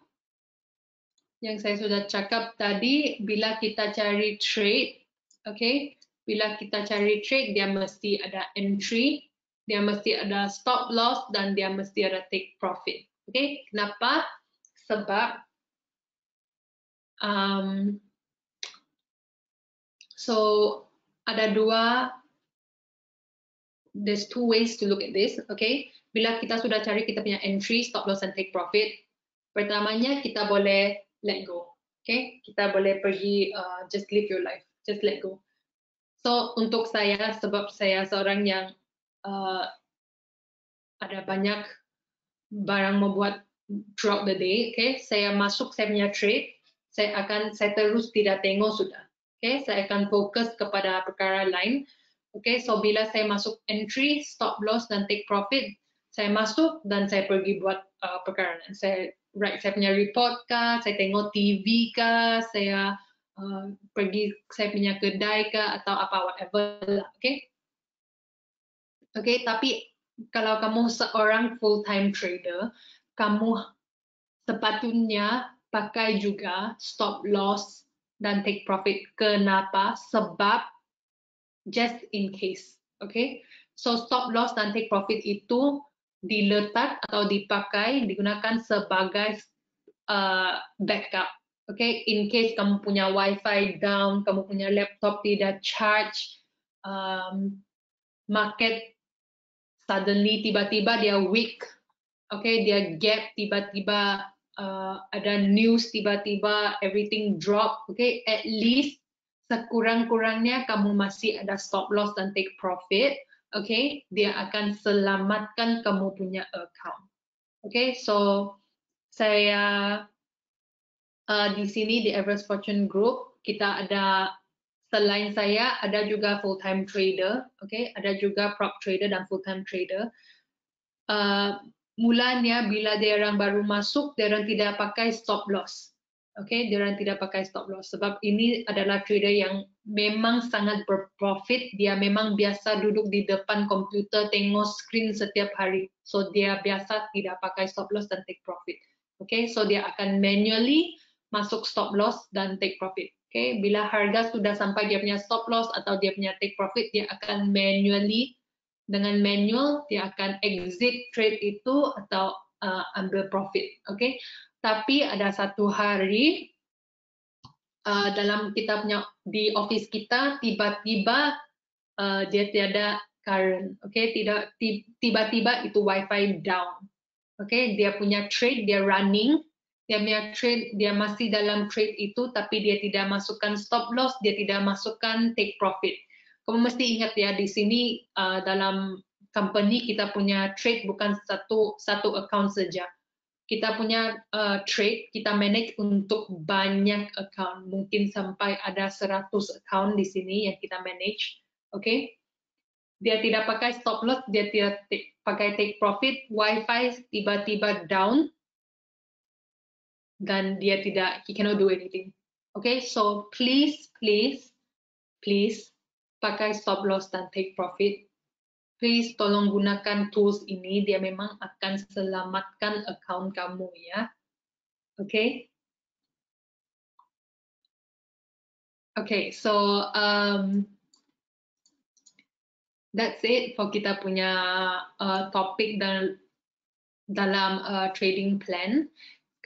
Yang saya sudah cakap tadi, bila kita cari trade, okay, bila kita cari trade, dia mesti ada entry, dia mesti ada stop loss, dan dia mesti ada take profit. Okay, kenapa? Sebab so ada there's 2 ways to look at this. Okay, bila kita sudah cari kita punya entry, stop loss, and take profit, pertamanya kita boleh let go. Okay, kita boleh pergi just live your life, just let go. So untuk saya, sebab saya seorang yang ada banyak barang membuat throughout the day, okay, saya masuk saya punya trade, saya terus tidak tengok sudah. Okay, saya akan fokus kepada perkara lain. Okay, so bila saya masuk entry, stop loss, dan take profit, saya masuk dan saya pergi buat perkara lain. Saya punya report kah, saya tengok TV kah, saya pergi saya punya kedai kah, atau apa whatever lah, okay? Okay, tapi kalau kamu seorang full-time trader, kamu sepatutnya pakai juga stop loss dan take profit. Kenapa? Sebab just in case, okay? So stop loss dan take profit itu diletak atau dipakai, digunakan sebagai backup. Okay, in case kamu punya wifi down, kamu punya laptop tidak charge, market suddenly tiba-tiba dia weak, okay, dia gap tiba-tiba, ada news tiba-tiba everything drop, okay, at least sekurang-kurangnya kamu masih ada stop loss dan take profit, okay, dia akan selamatkan kamu punya account. Okay, so saya di sini di Everest Fortune Group kita ada, selain saya ada juga full time trader, okay, ada juga prop trader dan full time trader. Mulanya bila dia orang baru masuk, dia orang tidak pakai stop loss, okay, dia orang tidak pakai stop loss sebab ini adalah trader yang memang sangat berprofit, dia memang biasa duduk di depan komputer tengok screen setiap hari, so dia biasa tidak pakai stop loss dan take profit, okay, so dia akan manually masuk stop loss dan take profit. Okay, bila harga sudah sampai dia punya stop loss atau dia punya take profit, dia akan manually, dengan manual dia akan exit trade itu atau ambil profit. Okay, tapi ada satu hari dalam kita punya di office kita tiba-tiba dia tiada current. Okay, tidak tiba-tiba itu wifi down. Okay, dia punya trade dia running. Dia punya trade, dia masih dalam trade itu, tapi dia tidak masukkan stop loss, dia tidak masukkan take profit. Kamu mesti ingat ya, di sini dalam company kita punya trade bukan satu account saja. Kita punya trade, kita manage untuk banyak account, mungkin sampai ada 100 account di sini yang kita manage. Okay? Dia tidak pakai stop loss, dia tidak pakai take profit, wifi tiba-tiba down, dan dia tidak, he cannot do anything. Okay, so please pakai stop loss dan take profit. Please tolong gunakan tools ini, dia memang akan selamatkan account kamu ya. Okay. Okay, so that's it for kita punya topik dalam trading plan.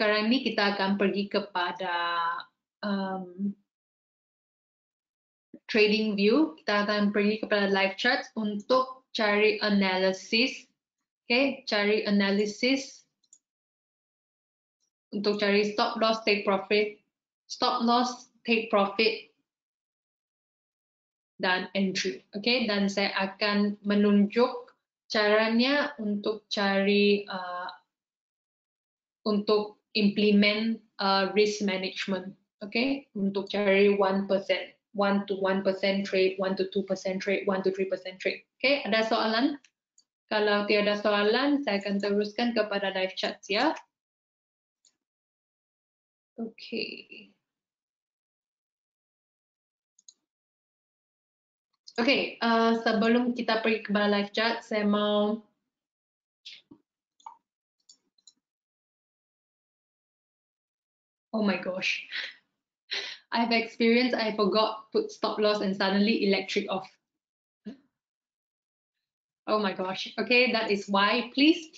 Sekarang ini kita akan pergi kepada trading view. Kita akan pergi kepada live charts untuk cari analisis. Okay, cari analisis untuk cari stop loss, take profit, stop loss, take profit, dan entry. Okay, dan saya akan menunjuk caranya untuk cari untuk implement risk management, okay? Untuk cari 1%, 1 to 1% trade, 1 to 2% trade, 1 to 3% trade. Okay, ada soalan? Kalau tiada soalan, saya akan teruskan kepada live chat ya. Okay. Okay, sebelum kita pergi kepada live chat, saya mau oh my gosh. I've experienced I forgot put stop loss and suddenly electric off. Oh my gosh. Okay, that is why please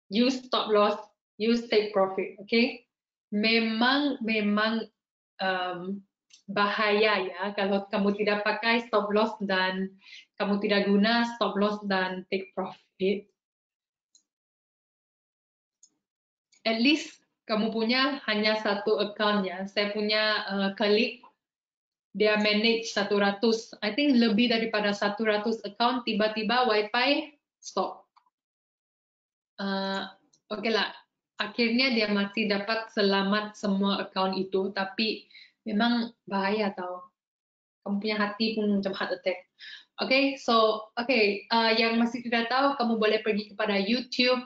use stop loss, use take profit. Okay, memang bahaya ya kalau kamu tidak pakai stop loss dan kamu tidak guna stop loss dan take profit. At least kamu punya hanya satu account ya. Saya punya colleague, dia manage 100, I think lebih daripada 100 account, tiba-tiba wifi stop. Oke lah, akhirnya dia masih dapat selamat semua account itu, tapi memang bahaya tau. Kamu punya hati pun macam heart attack. Oke, so yang masih tidak tahu, kamu boleh pergi kepada YouTube.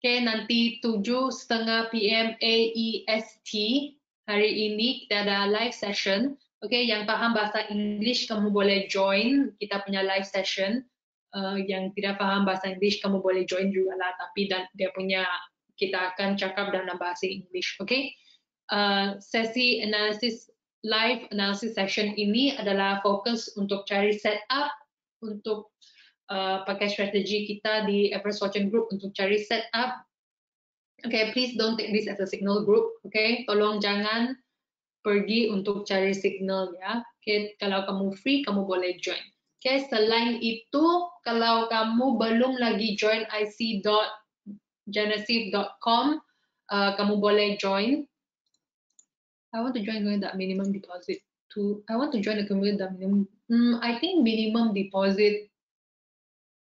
Oke, nanti 7:30 PM AEST hari ini kita ada live session. Oke, yang paham bahasa English kamu boleh join kita punya live session. Yang tidak paham bahasa English kamu boleh join juga lah, tapi dia punya kita akan cakap dalam bahasa English. Oke, sesi live analysis session ini adalah fokus untuk cari setup untuk pakai strategi kita di Everest Watching Group untuk cari setup. Okay, please don't take this as a signal group. Okay, tolong jangan pergi untuk cari signal ya. Okay, kalau kamu free, kamu boleh join. Okay, selain itu, kalau kamu belum lagi join ic.genesif.com, kamu boleh join. I want to join that minimum deposit. I want to join the community that minimum. I think minimum deposit,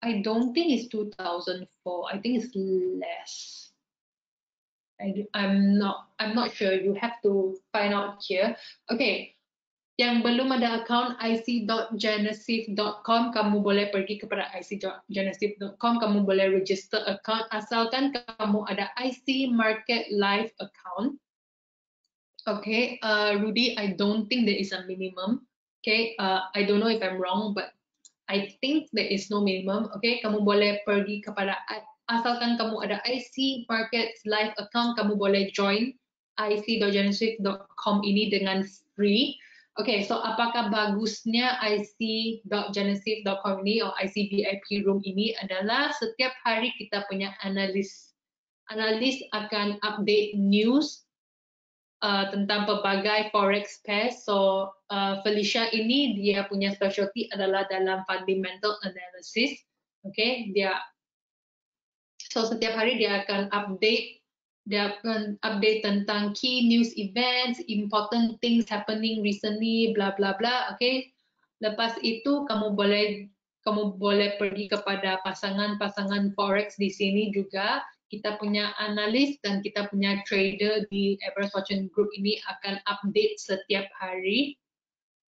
I don't think it's 2004. I think it's less. I'm not sure. You have to find out here. Okay, yang belum ada account ic.genesif.com, kamu boleh pergi kepada ic.genesif.com, kamu boleh register account asalkan kamu ada IC Market Live account. Okay, Rudy, I don't think there is a minimum. Okay, I don't know if I'm wrong, but I think there is no minimum. Okay, kamu boleh pergi kepada asalkan kamu ada IC Market Live account, kamu boleh join ic.genesif.com ini dengan free. Okay, so apakah bagusnya ic.genesif.com ini atau IC VIP Room ini adalah setiap hari kita punya analis. Analis akan update news tentang pelbagai forex pair. So Felicia ini dia punya specialty adalah dalam fundamental analysis. Okay, so setiap hari dia akan update tentang key news events, important things happening recently, bla bla bla. Okay, lepas itu kamu boleh pergi kepada pasangan-pasangan forex di sini juga. Kita punya analis dan kita punya trader di Everest Watching Group ini akan update setiap hari.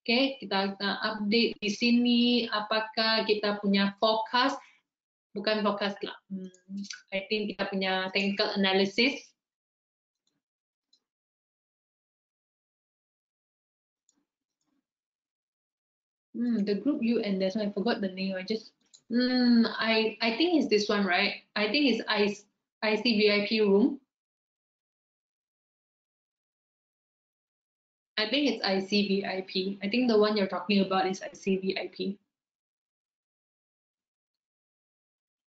Okay, kita akan update di sini apakah kita punya forecast. Bukan forecast lah. I think kita punya technical analysis. The group you and this one, I forgot the name. I think it's this one, right? I think it's IC VIP Room. I think it's IC VIP. I think the one you're talking about is IC VIP.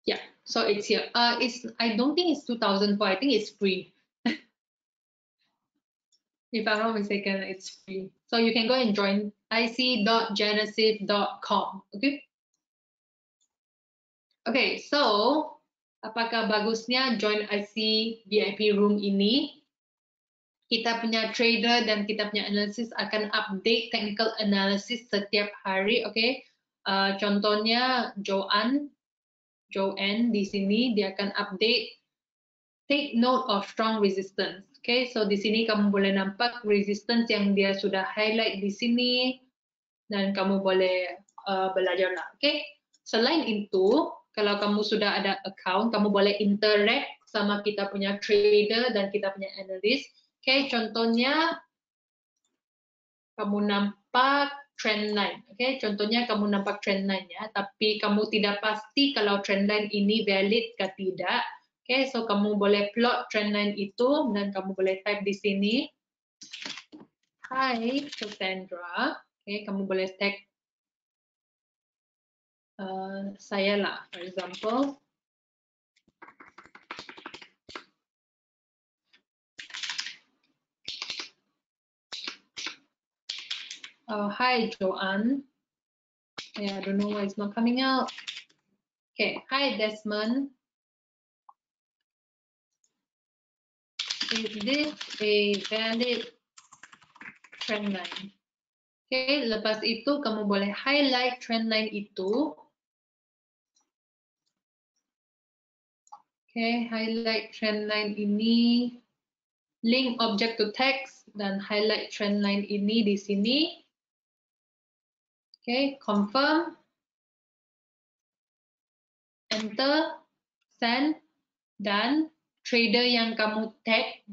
Yeah, so it's here. I don't think it's 2004. I think it's free. If I'm not mistaken, it's free. So you can go and join ic.genesif.com. Okay. Okay, so apakah bagusnya join IC VIP Room ini? Kita punya trader dan kita punya analysis akan update technical analysis setiap hari. Okay. Contohnya Joanne di sini dia akan update. Take note of strong resistance. Okay, so di sini kamu boleh nampak resistance yang dia sudah highlight di sini dan kamu boleh belajar lah. Okay, selain itu, kalau kamu sudah ada account, kamu boleh interact sama kita punya trader dan kita punya analyst. Okay, contohnya kamu nampak trendline. Okay, contohnya kamu nampak trendline ya, tapi kamu tidak pasti kalau trendline ini valid ke tidak. Okay, so kamu boleh plot trendline itu dan kamu boleh type di sini. Hi, Cassandra. Okay, kamu boleh tag saya lah, for example. Hi, Joanne. Yeah, I don't know why it's not coming out. Okay, hi, Desmond. Is this a valid trendline? Okay, lepas itu kamu boleh highlight trendline itu. Okay, highlight trendline ini, link object to text dan highlight trendline ini di sini. Okay, confirm, enter, send, dan trader yang kamu tag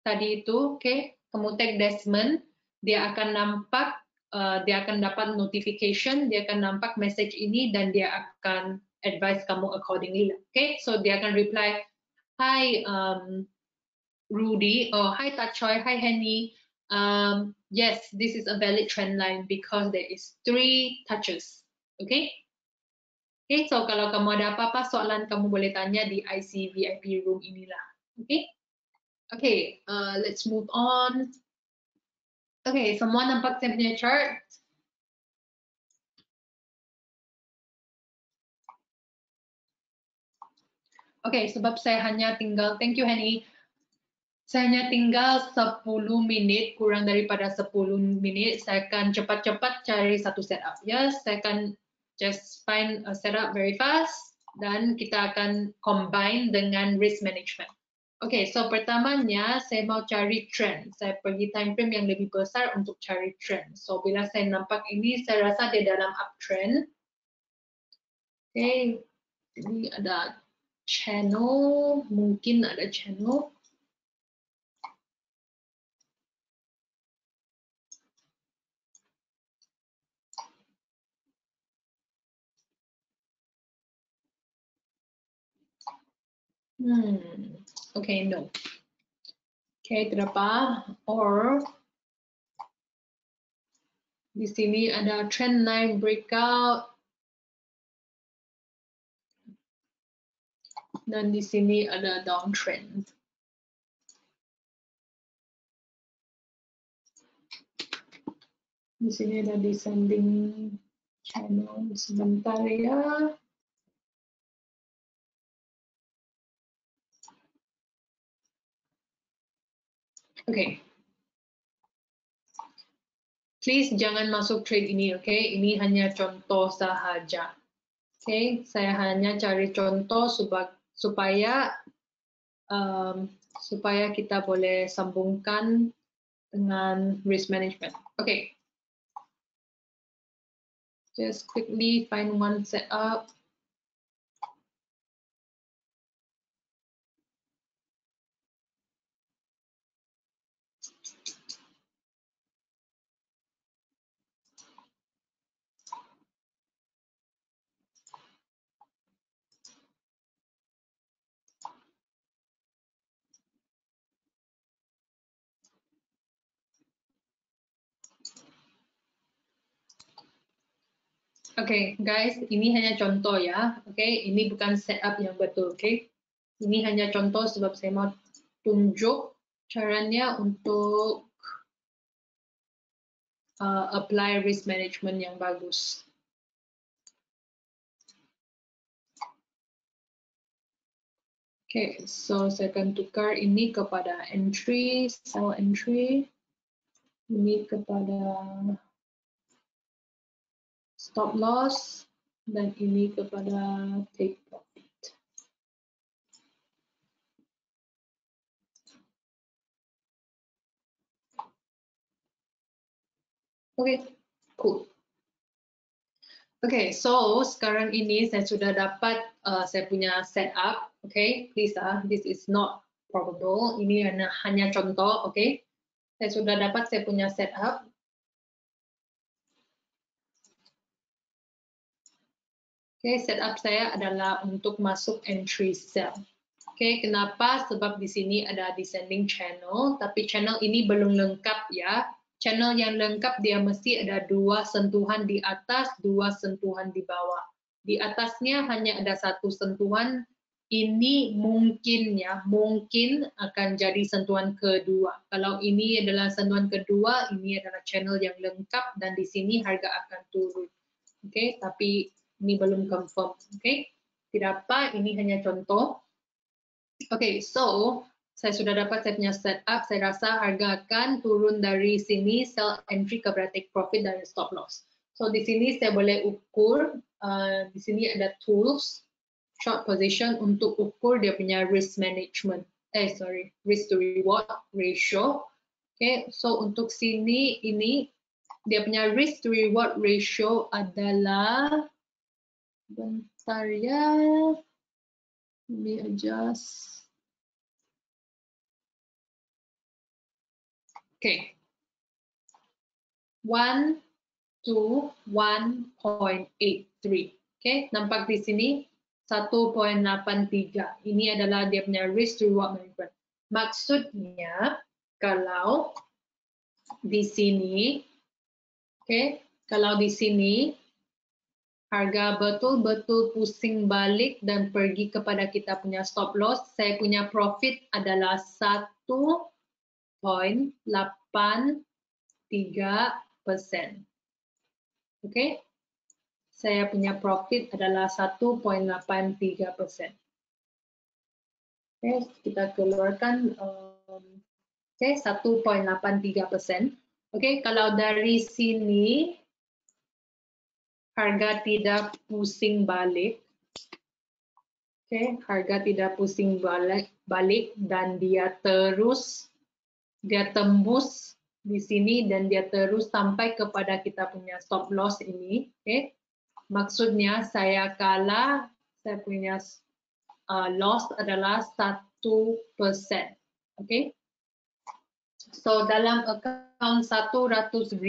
tadi itu, okay, kamu tag Desmond, dia akan nampak, dia akan dapat notification, dia akan nampak message ini dan dia akan advise kamu accordingly. Okay, so dia akan reply, hi Rudy, or hi Tachoy, hi Henny. Yes, this is a valid trend line because there is 3 touches. Okay. Okay, so kalau kamu ada apa-apa soalan, kamu boleh tanya di IC VIP room inilah. Okay? Okay, let's move on. Okay, semua nampak saya punya chart? Okay, sebab saya hanya tinggal, thank you Henny. Saya hanya tinggal 10 minit, kurang daripada 10 menit. Saya akan cepat-cepat cari satu setup. Ya, saya akan just find a setup very fast dan kita akan combine dengan risk management. Okay, so pertamanya saya mau cari trend. Saya pergi time frame yang lebih besar untuk cari trend. So bila saya nampak ini, saya rasa dia dalam uptrend. Okay, ini ada channel, mungkin ada channel. Okay, no. Okay, tidak apa. Or di sini ada trend line breakout. Dan di sini ada downtrend. Di sini ada descending channel. Sebentar ya. Okay. Please jangan masuk trade ini, okay? Ini hanya contoh sahaja. Okay, saya hanya cari contoh supaya kita boleh sambungkan dengan risk management. Okay. Just quickly find one setup. Okay, guys, ini hanya contoh ya. Okay, ini bukan setup yang betul. Okay, ini hanya contoh sebab saya mau tunjuk caranya untuk apply risk management yang bagus. Okay, so saya akan tukar ini kepada entry, sell entry. Ini kepada stop loss dan ini kepada take profit. Okay, cool. Okay, so sekarang ini saya sudah dapat saya punya setup. Okay, please this is not probable. Ini hanya contoh. Okay, saya sudah dapat saya punya setup. Okay, setup saya adalah untuk masuk entry sell. Okay, kenapa? Sebab di sini ada descending channel, tapi channel ini belum lengkap ya. Channel yang lengkap dia mesti ada 2 sentuhan di atas, 2 sentuhan di bawah. Di atasnya hanya ada 1 sentuhan. Ini mungkin ya, mungkin akan jadi sentuhan kedua. Kalau ini adalah sentuhan kedua, ini adalah channel yang lengkap dan di sini harga akan turun. Oke, tapi ini belum confirm. Oke, tidak apa, ini hanya contoh. Oke, so saya sudah dapat saya punya setup. Saya rasa harga akan turun dari sini, sell entry kepada take profit dari stop loss. So di sini saya boleh ukur. Di sini ada tools, short position untuk ukur dia punya risk management. Risk to reward ratio. Oke, so untuk sini ini dia punya risk to reward ratio adalah, bentar ya, ini adjust. Okay, 1 to 1.83. Okay, nampak di sini 1.83. Ini adalah dia punya risk to reward management. Maksudnya kalau di sini, okay, kalau di sini harga betul-betul pusing balik dan pergi kepada kita punya stop loss, saya punya profit adalah 1.83%. Oke, saya punya profit adalah 1.83%. Oke, kita keluarkan 1.83%. Oke, kalau dari sini harga tidak pusing balik. Oke, harga tidak pusing balik dan dia tembus di sini dan dia terus sampai kepada kita punya stop loss ini. Oke, maksudnya saya kalah, saya punya loss adalah 1%. Oke, so dalam account 100.000,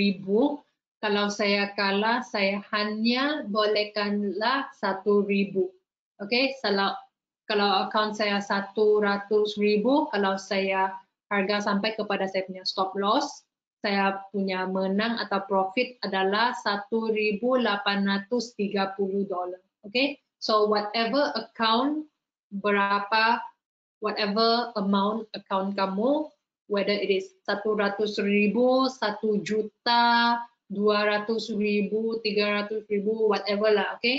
kalau saya kalah, saya hanya bolehkanlah 1.000. Oke, kalau account saya 100.000, kalau saya harga sampai kepada saya punya stop loss, saya punya menang atau profit adalah $1.830. Oke, so whatever account, whatever amount account kamu, whether it is 100.000, 1 juta, 200.000, 300.000, whatever lah, oke?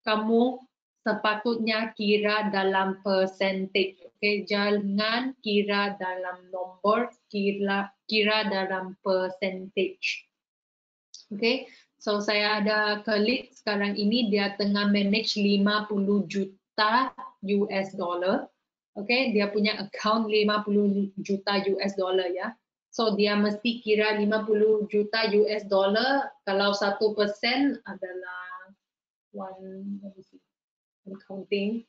Kamu sepatutnya kira dalam percentage, oke? Jangan kira dalam nomor, kira dalam percentage. Oke, so saya ada colleague sekarang ini dia tengah manage 50 juta US dollar. Oke, dia punya account 50 juta US dollar ya. So dia mesti kira 50 juta US dollar kalau 1% adalah counting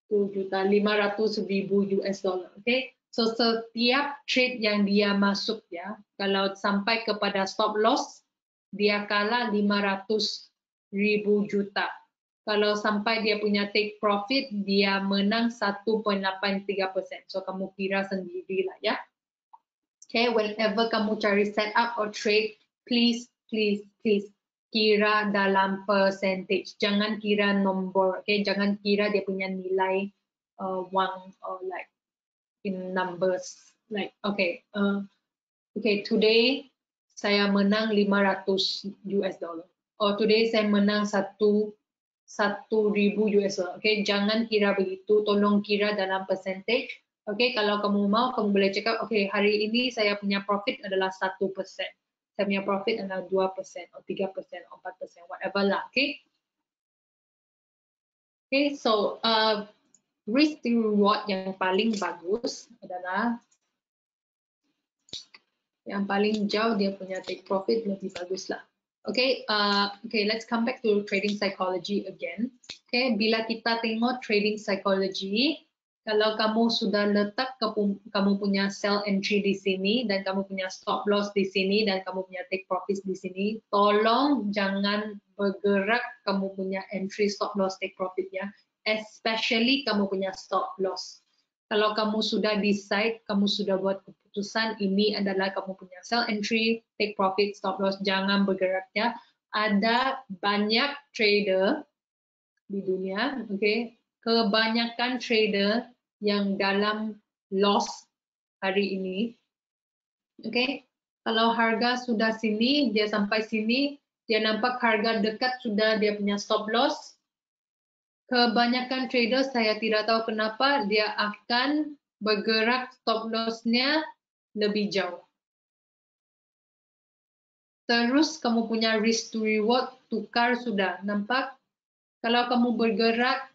1.500.000 US dollar. Oke, so setiap trade yang dia masuk ya, kalau sampai kepada stop loss dia kalah 500.000 juta. Kalau sampai dia punya take profit, dia menang 1.83%. So kamu kira sendirilah ya. Okay, whenever kamu cari setup or trade, please kira dalam percentage. Jangan kira nombor. Okay, jangan kira dia punya nilai wang or like in numbers. Like okay, today saya menang 500 US dollar. Or today saya menang 1.000 US dollar. Okay, jangan kira begitu. Tolong kira dalam percentage. Okay, kalau kamu mau, kamu boleh cakap, okay, hari ini saya punya profit adalah 1%. Saya punya profit adalah 2%, atau 3%, atau 4%, whatever lah, okay? Okay, so risk to reward yang paling bagus adalah yang paling jauh dia punya take profit lebih bagus lah. Okay, let's come back to trading psychology again. Okay, bila kita tengok trading psychology, kalau kamu sudah letak kamu punya sell entry di sini dan kamu punya stop loss di sini dan kamu punya take profit di sini, tolong jangan bergerak kamu punya entry, stop loss, take profit ya, especially kamu punya stop loss. Kalau kamu sudah decide, kamu sudah buat keputusan ini adalah kamu punya sell entry, take profit, stop loss, jangan bergerak ya. Ada banyak trader di dunia, okay? Kebanyakan trader yang dalam loss hari ini, okay? Kalau harga sudah sini, dia sampai sini, dia nampak harga dekat sudah dia punya stop loss. Kebanyakan trader saya tidak tahu kenapa dia akan bergerak stop loss-nya lebih jauh. Terus kamu punya risk to reward, tukar sudah, nampak? Kalau kamu bergerak,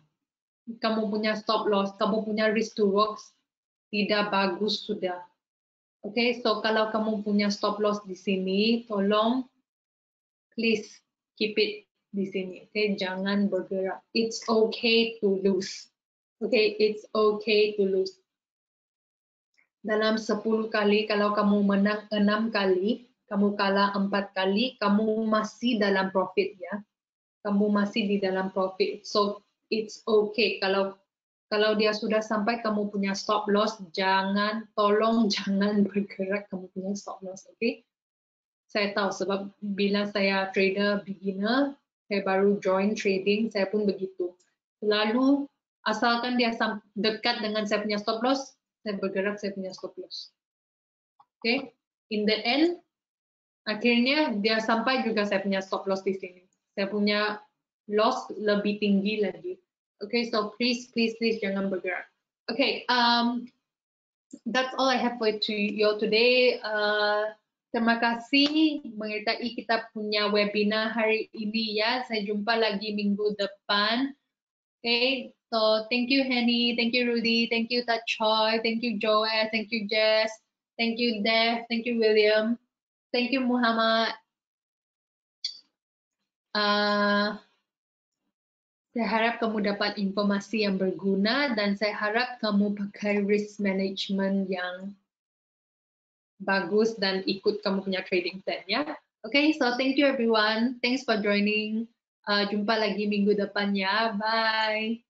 kamu punya stop loss, kamu punya risk to reward, tidak bagus sudah. Okay, so kalau kamu punya stop loss di sini, tolong please keep it di sini. Okay, jangan bergerak. It's okay to lose. Okay, it's okay to lose. Dalam 10 kali, kalau kamu menang 6 kali, kamu kalah 4 kali, kamu masih dalam profit ya. Kamu masih di dalam profit. So it's okay. Kalau dia sudah sampai kamu punya stop loss, tolong jangan bergerak kamu punya stop loss, okay? Saya tahu sebab bila saya trader beginner, saya baru join trading, saya pun begitu. Lalu asalkan dia dekat dengan saya punya stop loss, saya bergerak saya punya stop loss. Oke, in the end, akhirnya dia sampai juga saya punya stop loss di sini. Saya punya loss lebih tinggi lagi. Okay, so please jangan bergerak. Okay, that's all I have for you today. Terima kasih menyertai kita punya webinar hari ini ya. Saya jumpa lagi minggu depan. Okay, so thank you Henny, thank you Rudy, thank you Tak Choi, thank you Joanne, thank you Jess, thank you Dev, thank you William, thank you Muhammad. Saya harap kamu dapat informasi yang berguna dan saya harap kamu pakai risk management yang bagus dan ikut kamu punya trading plan ya. Okay, so thank you everyone. Thanks for joining. Jumpa lagi minggu depan ya. Bye.